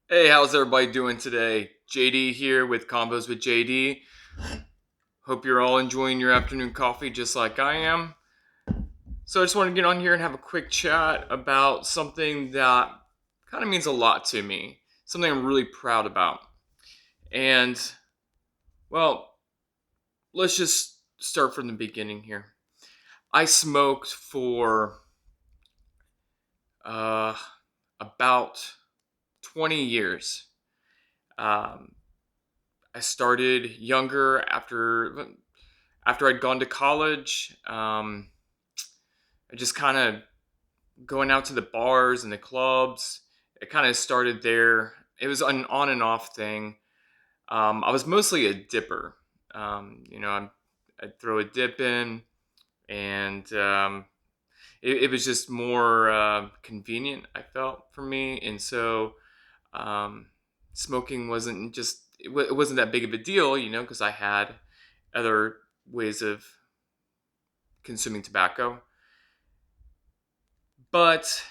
Hey, how's everybody doing today? JD here with Convos with JD. Hope you're all enjoying your afternoon coffee just like I am. So I just want to get on here and have a quick chat about something that kind of means a lot to me, something I'm really proud about. And, well, let's just start from the beginning here. I smoked for uh, about 20 years. Um, I started younger after I'd gone to college. I just kind of going out to the bars and the clubs. It kind of started there. It was an on and off thing. I was mostly a dipper. I'd throw a dip in, and it was just more convenient. I felt for me, and so um, smoking wasn't it wasn't that big of a deal, because I had other ways of consuming tobacco. But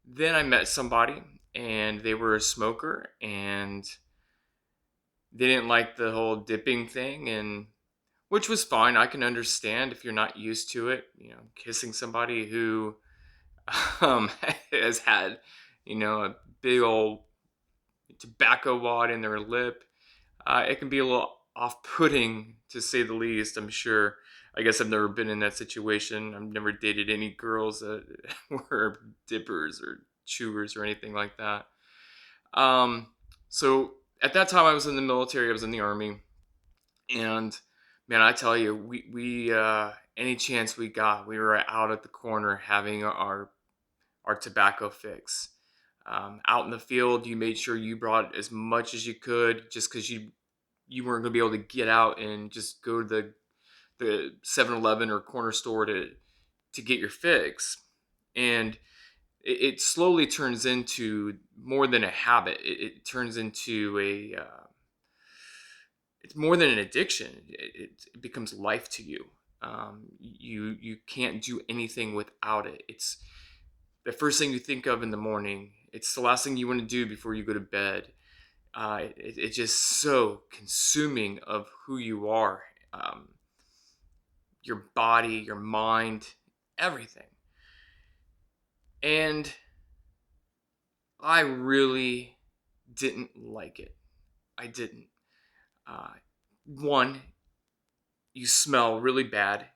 then I met somebody and they were a smoker and they didn't like the whole dipping thing, and which was fine. I can understand if you're not used to it, kissing somebody who um, has had, a big old tobacco wad in their lip. It can be a little off-putting to say the least, I'm sure. I guess I've never been in that situation. I've never dated any girls that were dippers or chewers or anything like that. Um, so at that time, I was in the military. I was in the army, and man, I tell you, we any chance we got, we were out at the corner having our tobacco fix. Out in the field, you made sure you brought as much as you could, just because you weren't going to be able to get out and just go to the 7-Eleven or corner store to get your fix. And it slowly turns into more than a habit. It turns into it's more than an addiction. It becomes life to you. You can't do anything without it. It's the first thing you think of in the morning. It's the last thing you want to do before you go to bed. It's just so consuming of who you are, um, your body, your mind, everything. And I really didn't like it. I didn't. Uh, One, you smell really bad.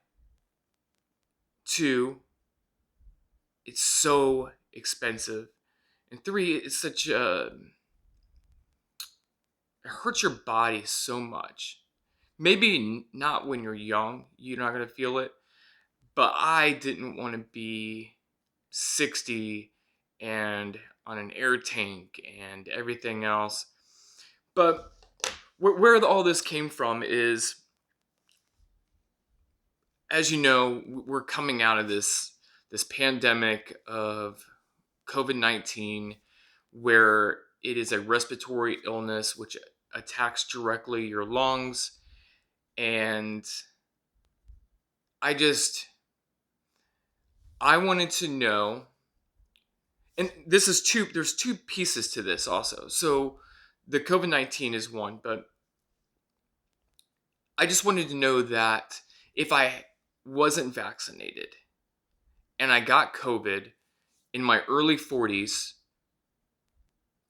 Two, it's so expensive. And three, it's such a, it hurts your body so much. Maybe not when you're young, you're not going to feel it. But I didn't want to be 60 and on an air tank and everything else. But where all this came from is, as you know, we're coming out of this pandemic of COVID-19, where it is a respiratory illness which attacks directly your lungs. And I just, I wanted to know, and there's two pieces to this also. So the COVID-19 is one, but I just wanted to know that if I wasn't vaccinated and I got COVID in my early 40s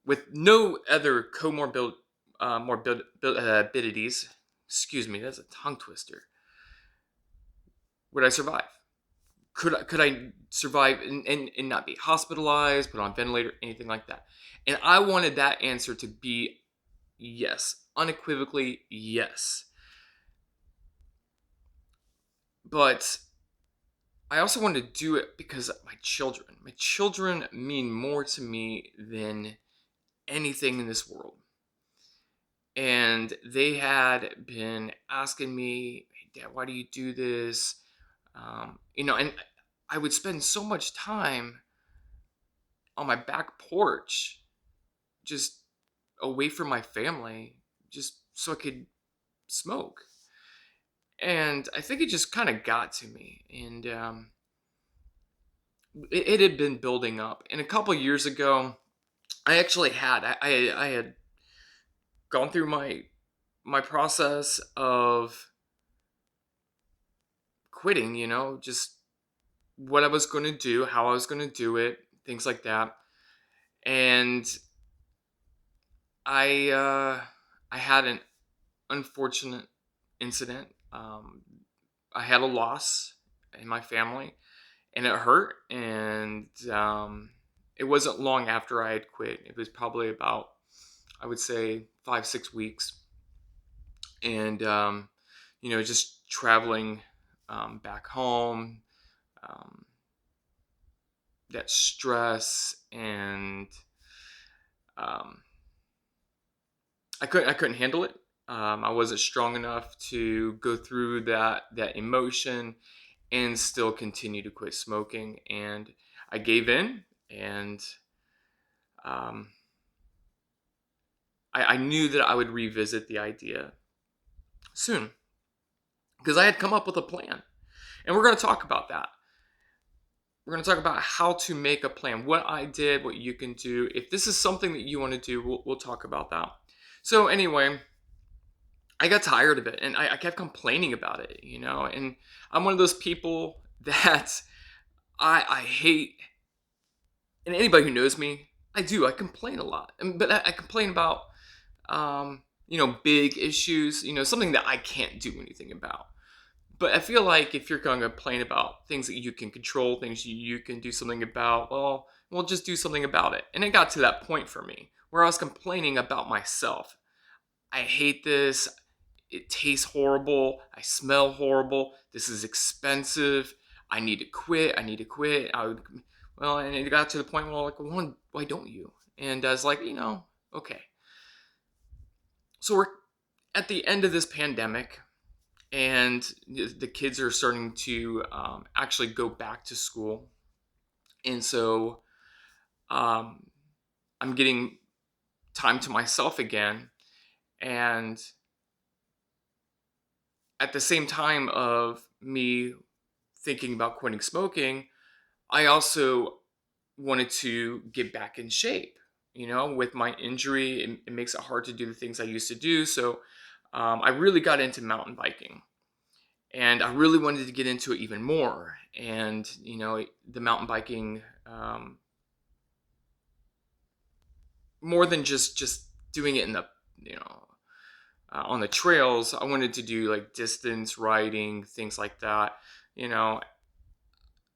with no other morbidities, excuse me, that's a tongue twister, would I survive? Could I survive and not be hospitalized, put on ventilator, anything like that? And I wanted that answer to be yes, unequivocally yes. But I also wanted to do it because my children mean more to me than anything in this world. And they had been asking me, hey, Dad, why do you do this? And I would spend so much time on my back porch, just away from my family, just so I could smoke. And I think it just kind of got to me. And it had been building up. And a couple years ago, I actually had I had gone through my process of quitting, just what I was going to do, how I was going to do it, things like that. And I had an unfortunate incident. I had a loss in my family, and it hurt. And it wasn't long after I had quit. It was probably about, I would say, 5 6 weeks, and just traveling back home, um, that stress, and um, I couldn't handle it. I wasn't strong enough to go through that emotion and still continue to quit smoking. And I gave in, and um, I knew that I would revisit the idea soon because I had come up with a plan. And we're going to talk about that. We're going to talk about how to make a plan, what I did, what you can do. If this is something that you want to do, we'll talk about that. So, anyway, I got tired of it, and I kept complaining about it, and I'm one of those people that I hate. And anybody who knows me, I complain a lot. But I complain about, big issues, something that I can't do anything about. But I feel like if you're going to complain about things that you can control, things you can do something about, well, just do something about it. And it got to that point for me where I was complaining about myself. I hate this. It tastes horrible. I smell horrible. This is expensive. I need to quit. I need to quit. And it got to the point where I'm like, well, why don't you? And I was like, okay. So we're at the end of this pandemic, and the kids are starting to actually go back to school. And so um, I'm getting time to myself again. And at the same time of me thinking about quitting smoking, I also wanted to get back in shape. With my injury, it makes it hard to do the things I used to do. So I really got into mountain biking, and I really wanted to get into it even more. And the mountain biking, more than just doing it in the you know on the trails. I wanted to do like distance riding, things like that. You know,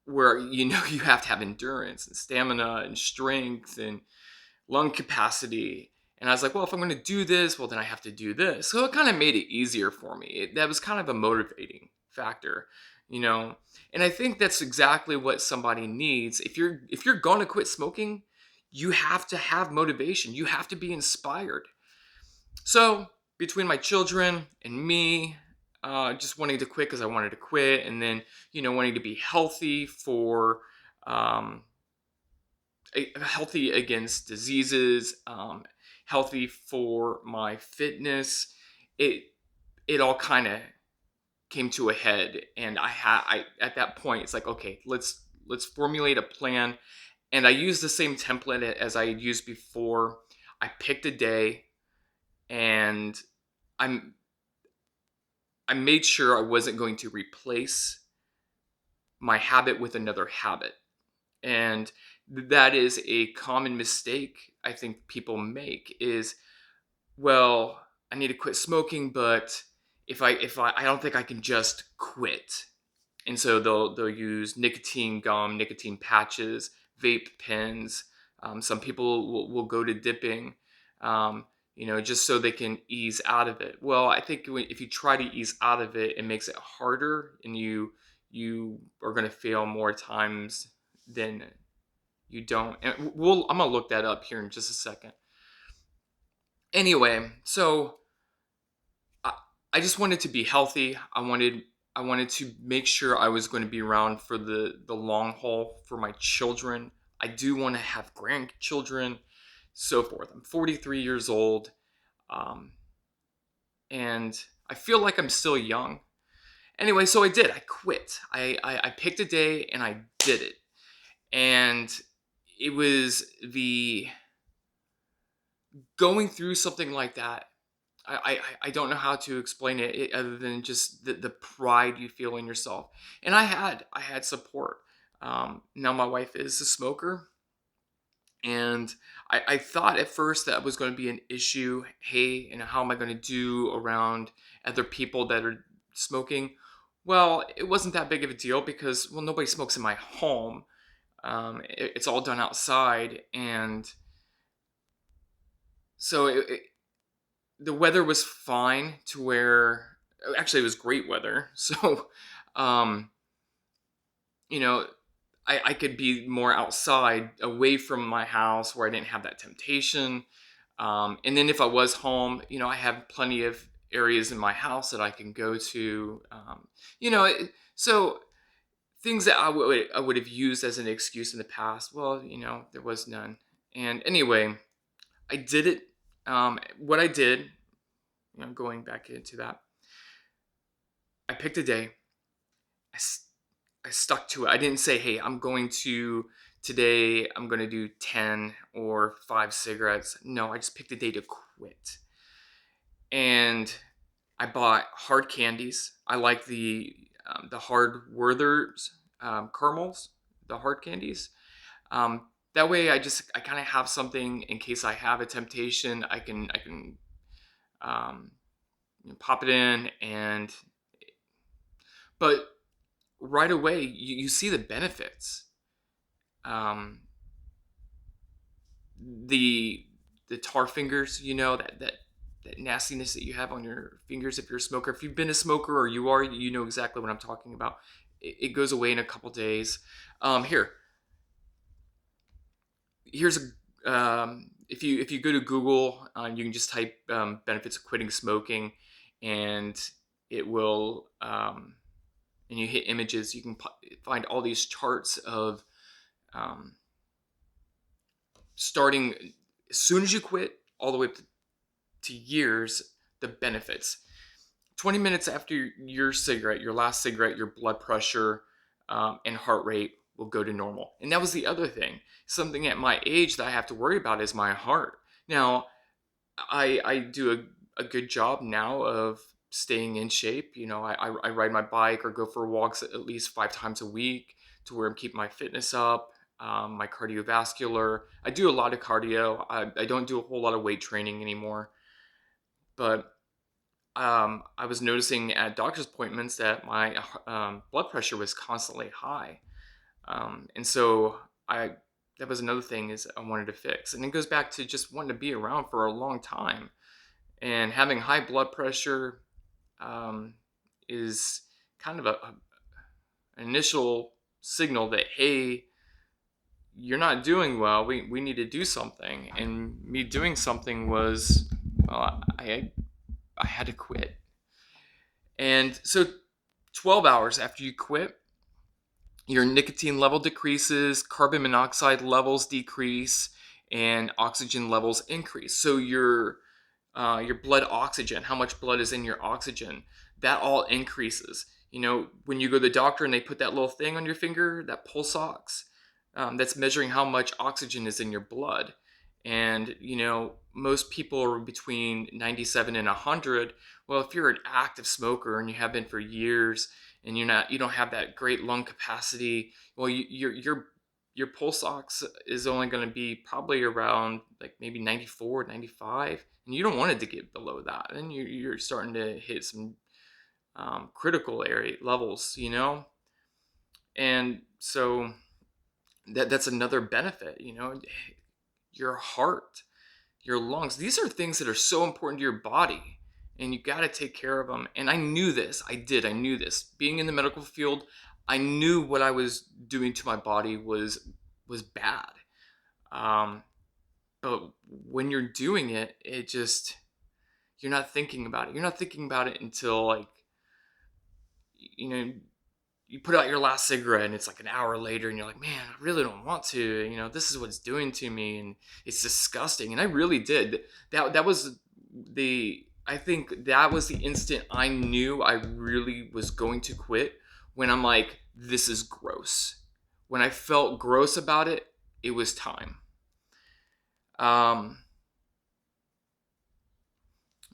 where you have to have endurance and stamina and strength and lung capacity. And I was like, well, if I'm going to do this, well, then I have to do this. So it kind of made it easier for me. That was kind of a motivating factor, you know. And I think that's exactly what somebody needs. If you're going to quit smoking, you have to have motivation. You have to be inspired. So between my children and me, just wanting to quit because I wanted to quit, and then wanting to be healthy for um, healthy against diseases, healthy for my fitness. It it all kind of came to a head, and I at that point it's like, okay, let's formulate a plan. And I used the same template as I had used before. I picked a day, and I'm I made sure I wasn't going to replace my habit with another habit. And that is a common mistake I think people make is, well, I need to quit smoking, but if I don't think I can just quit. And so they'll use nicotine gum, nicotine patches, vape pens. Some people will go to dipping, just so they can ease out of it. Well, I think if you try to ease out of it, it makes it harder, and you are going to fail more times than you don't. And I'm gonna look that up here in just a second. Anyway, so I, I just wanted to be healthy. I wanted to make sure I was going to be around for the long haul for my children. I do want to have grandchildren, so forth. I'm 43 years old, um, and I feel like I'm still young. Anyway, so I did. I quit. I picked a day and I did it, and it was the going through something like that, I don't know how to explain it, other than just the pride you feel in yourself. And I had support. Now my wife is a smoker, and I thought at first that was going to be an issue. Hey, how am I going to do around other people that are smoking? Well, it wasn't that big of a deal because, well, nobody smokes in my home. It's all done outside, and so the weather was fine to where, actually, it was great weather. So, um, you know, I could be more outside, away from my house, where I didn't have that temptation. And then if I was home, I have plenty of areas in my house that I can go to. So things that I would have used as an excuse in the past. Well, there was none. And anyway, I did it. What I did, going back into that, I picked a day. I, s- I stuck to it. I didn't say, hey, today I'm going to do 10 or 5 cigarettes. No, I just picked a day to quit. And I bought hard candies. I like the hard Werther's caramels, the hard candies. That way, I kind of have something in case I have a temptation. I can um, pop it in, but right away you see the benefits. Um, the the tar fingers, that nastiness that you have on your fingers if you're a smoker. If you've been a smoker, or you are, you know exactly what I'm talking about. It goes away in a couple days. Here, here's a if you go to Google, you can just type benefits of quitting smoking, and it will and you hit images. You can find all these charts of um, starting as soon as you quit, all the way up to years, the benefits. 20 minutes after your last cigarette, your blood pressure and heart rate will go to normal. And that was the other thing. Something at my age that I have to worry about is my heart. Now, I do a good job now of staying in shape. I ride my bike or go for walks at least 5 times a week, to where I'm keeping my fitness up, my cardiovascular. I do a lot of cardio. I don't do a whole lot of weight training anymore, but I was noticing at doctor's appointments that my blood pressure was constantly high, and so I that was another thing is I wanted to fix, and it goes back to just wanting to be around for a long time, and having high blood pressure um, is kind of an initial signal that, hey, you're not doing well. We need to do something, and me doing something was, well, I had to quit. And so 12 hours after you quit, your nicotine level decreases, carbon monoxide levels decrease, and oxygen levels increase. So your blood oxygen, how much blood is in your oxygen, that all increases. When you go to the doctor and they put that little thing on your finger, that pulse ox, that's measuring how much oxygen is in your blood. And, most people are between 97 and 100. Well, if you're an active smoker and you have been for years, and you don't have that great lung capacity, well, your pulse ox is only going to be probably around like maybe 94, 95, and you don't want it to get below that. And you're starting to hit some critical area levels. And so that's another benefit. Your heart, your lungs, these are things that are so important to your body, and you got to take care of them. And I knew this. I knew this. Being in the medical field, I knew what I was doing to my body was bad. Um, but when you're doing it, you're not thinking about it. You're not thinking about it until, like, you know you put out your last cigarette, and it's like an hour later, and you're like, man, I really don't want to. This is what it's doing to me, and it's disgusting. And I really did. That was I think that was the instant I knew I really was going to quit, when I'm like, this is gross. When I felt gross about it, it was time. Um,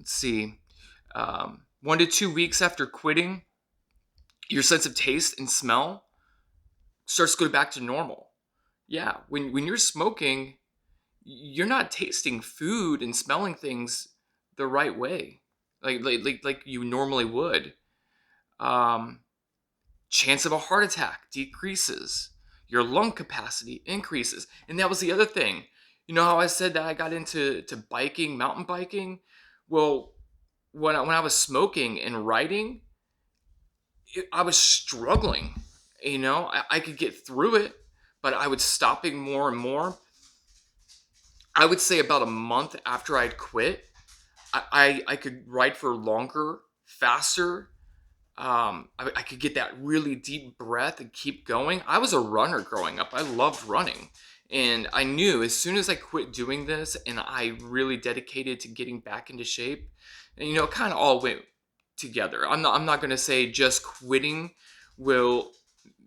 let's see, 1 to 2 weeks after quitting, your sense of taste and smell starts to go back to normal. Yeah, when you're smoking, you're not tasting food and smelling things the right way, like you normally would. Um, Chance of a heart attack decreases. Your lung capacity increases, and that was the other thing. You know how I said that I got into biking, mountain biking? Well, when I was smoking and riding, I was struggling. I could get through it, but I was stopping more and more. I would say about a month after I'd quit, I could ride for longer, faster. I could get that really deep breath and keep going. I was a runner growing up. I loved running. And I knew as soon as I quit doing this and I really dedicated to getting back into shape, and it kind of all went together. I'm not going to say just quitting will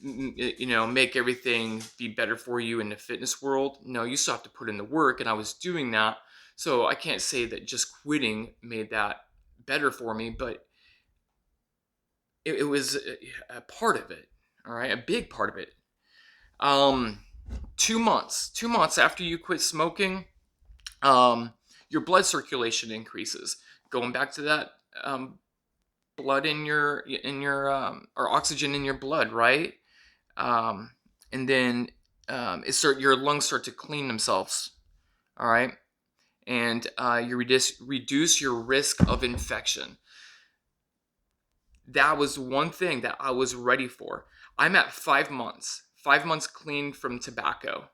make everything be better for you in the fitness world. No, you still have to put in the work, and I was doing that. So I can't say that just quitting made that better for me, but it was a part of it. All right, a big part of it. um 2 months after you quit smoking, your blood circulation increases. Going back to that, blood in your or oxygen in your blood, right? um and then your lungs start to clean themselves. All right, and you reduce your risk of infection. That was one thing that I was ready for. I'm at 5 months clean from tobacco.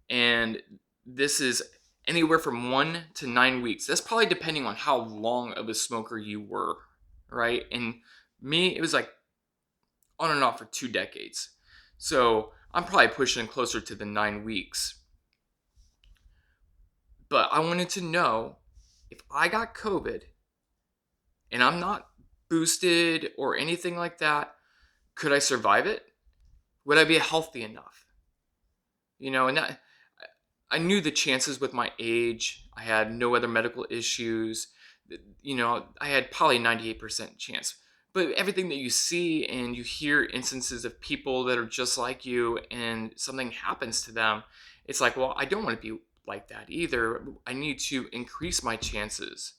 And this is anywhere from 1 to 9 weeks. That's probably depending on how long of a smoker you were, right? And me, it was like on and off for 2 decades. So I'm probably pushing closer to the 9 weeks. But I wanted to know if I got COVID and I'm not boosted or anything like that, could I survive it? Would I be healthy enough? And that I knew the chances with my age. I had no other medical issues. I had probably 98% chance. But everything that you see and you hear instances of people that are just like you and something happens to them, it's like, well, I don't want to be like that either. I need to increase my chances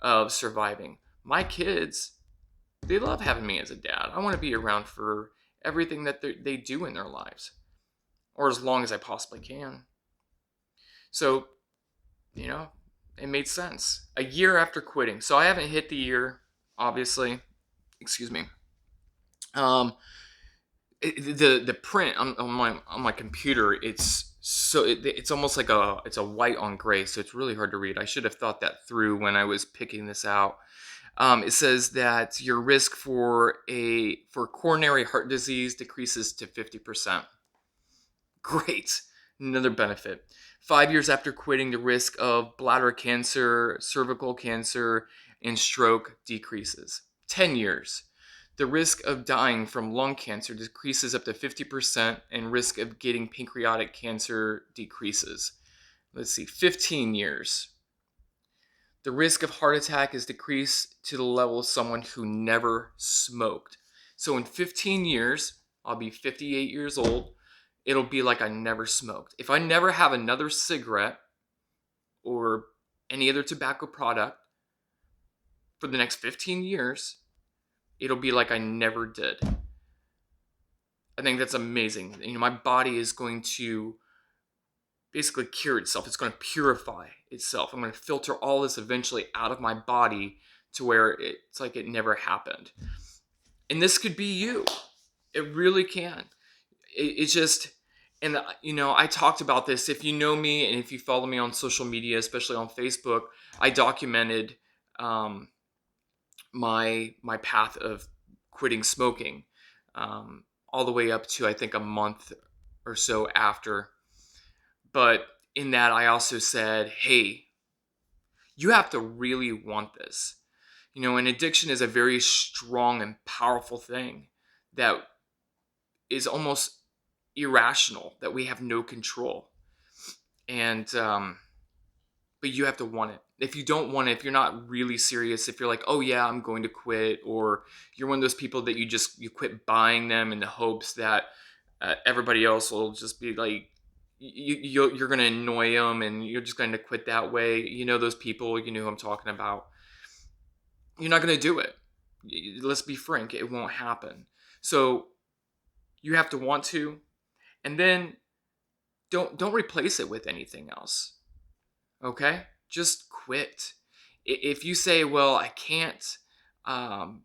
of surviving. My kids, they love having me as a dad. I want to be around for everything that they do in their lives, or as long as I possibly can. So, you know, it made sense. A year after quitting. So I haven't hit the year, obviously. Excuse me. Um, the print on my computer, it's almost like it's a white on gray, so it's really hard to read. I should have thought that through when I was picking this out. It says that your risk for coronary heart disease decreases to 50%. Great. Another benefit. 5 years after quitting, the risk of bladder cancer, cervical cancer, and stroke decreases. 10 years. The risk of dying from lung cancer decreases up to 50%, and risk of getting pancreatic cancer decreases. Let's see, 15 years. The risk of heart attack is decreased to the level of someone who never smoked. So in 15 years, I'll be 58 years old. It'll be like I never smoked. If I never have another cigarette or any other tobacco product for the next 15 years, it'll be like I never did. I think that's amazing. My body is going to basically cure itself. It's going to purify itself. I'm going to filter all this eventually out of my body to where it's like it never happened. And this could be you. It really can. It's just, and I talked about this. If you know me and if you follow me on social media, especially on Facebook, I documented my path of quitting smoking, all the way up to I think a month or so after. But in that, I also said, hey, you have to really want this. An addiction is a very strong and powerful thing that is almost irrational, that we have no control. And but you have to want it. If you don't want it, if you're not really serious, if you're like, oh yeah, I'm going to quit, or you're one of those people that you quit buying them in the hopes that everybody else will just be like, you're going to annoy them and you're just going to quit that way. You know those people, you know who I'm talking about. You're not going to do it. Let's be frank, it won't happen. So you have to want to, and then don't replace it with anything else. Okay? Just quit. If you say, well, I can't, um,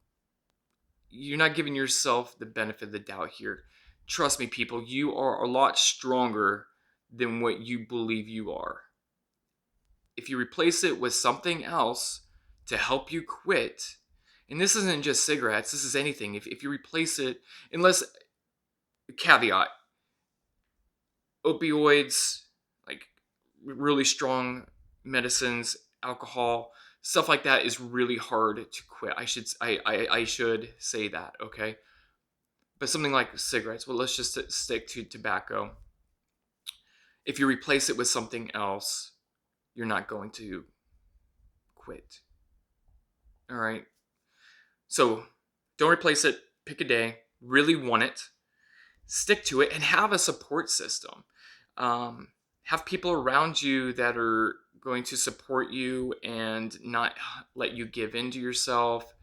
you're not giving yourself the benefit of the doubt here. Trust me, people, you are a lot stronger than what you believe you are. If you replace it with something else to help you quit, and this isn't just cigarettes, this is anything. If you replace it, unless, caveat, opioids, like really strong medicines, alcohol, stuff like that is really hard to quit. I should say that, okay? But something like cigarettes, well, let's just stick to tobacco. If you replace it with something else, you're not going to quit. All right? So don't replace it. Pick a day. Really want it. Stick to it and have a support system. Have people around you that are going to support you and not let you give in to yourself.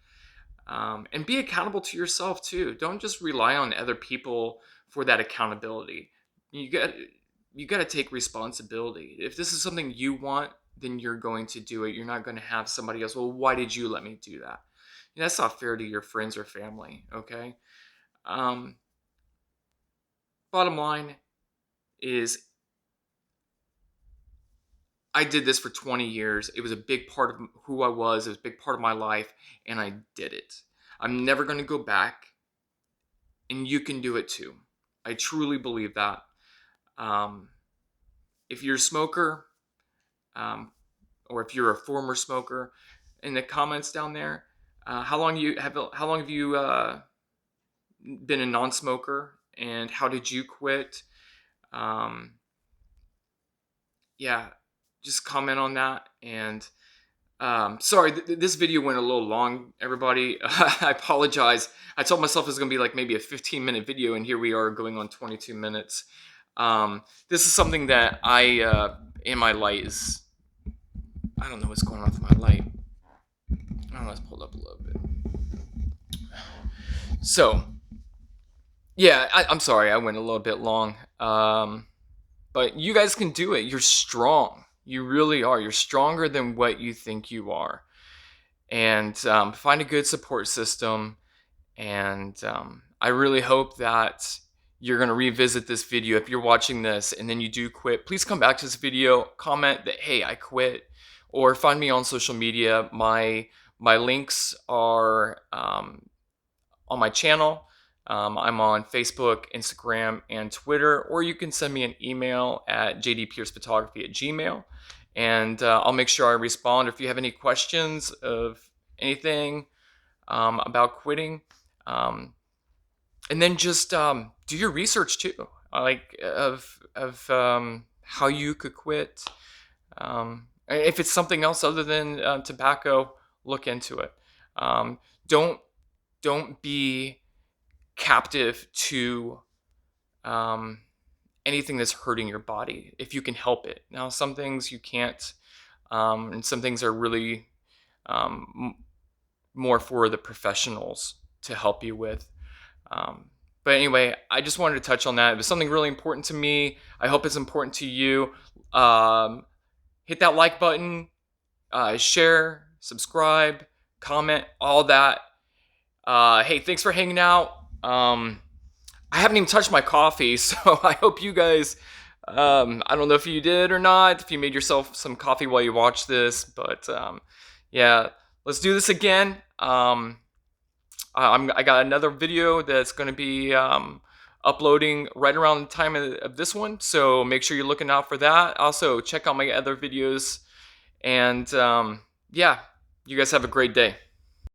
And be accountable to yourself too. Don't just rely on other people for that accountability. You got to take responsibility. If this is something you want, then you're going to do it. You're not going to have somebody else, well, why did you let me do that? That's not fair to your friends or family, okay? Bottom line is, I did this for 20 years. It was a big part of who I was. It was a big part of my life, and I did it. I'm never going to go back, and you can do it too. I truly believe that. If you're a smoker, or if you're a former smoker, in the comments down there, how long have you been a non-smoker, and how did you quit? Yeah, just comment on that. And sorry, this video went a little long, everybody. I apologize. I told myself it was going to be like maybe a 15-minute video, and here we are going on 22 minutes. This is something that in my light is, I don't know what's going on with my light. I don't know, let's pull it up a little bit. So, yeah, I'm sorry, I went a little bit long. But you guys can do it. You're strong. You really are. You're stronger than what you think you are. And find a good support system. And I really hope that you're going to revisit this video. If you're watching this and then you do quit, please come back to this video, comment that, hey, I quit, or find me on social media. My links are on my channel. I'm on Facebook, Instagram, and Twitter, or you can send me an email at jdpiercephotography@gmail.com, and I'll make sure I respond. If you have any questions of anything about quitting, and then just do your research too, like of how you could quit. If it's something else other than tobacco, look into it. Don't be captive to anything that's hurting your body if you can help it. Now, some things you can't, and some things are really more for the professionals to help you with. But anyway, I just wanted to touch on that. It was something really important to me. I hope it's important to you. Hit that like button, share, subscribe, comment, all that. Hey, thanks for hanging out. I haven't even touched my coffee, so I hope you guys, I don't know if you did or not, if you made yourself some coffee while you watch this, but yeah, let's do this again. I got another video that's going to be uploading right around the time of this one, so make sure you're looking out for that. Also, check out my other videos, and yeah, you guys have a great day.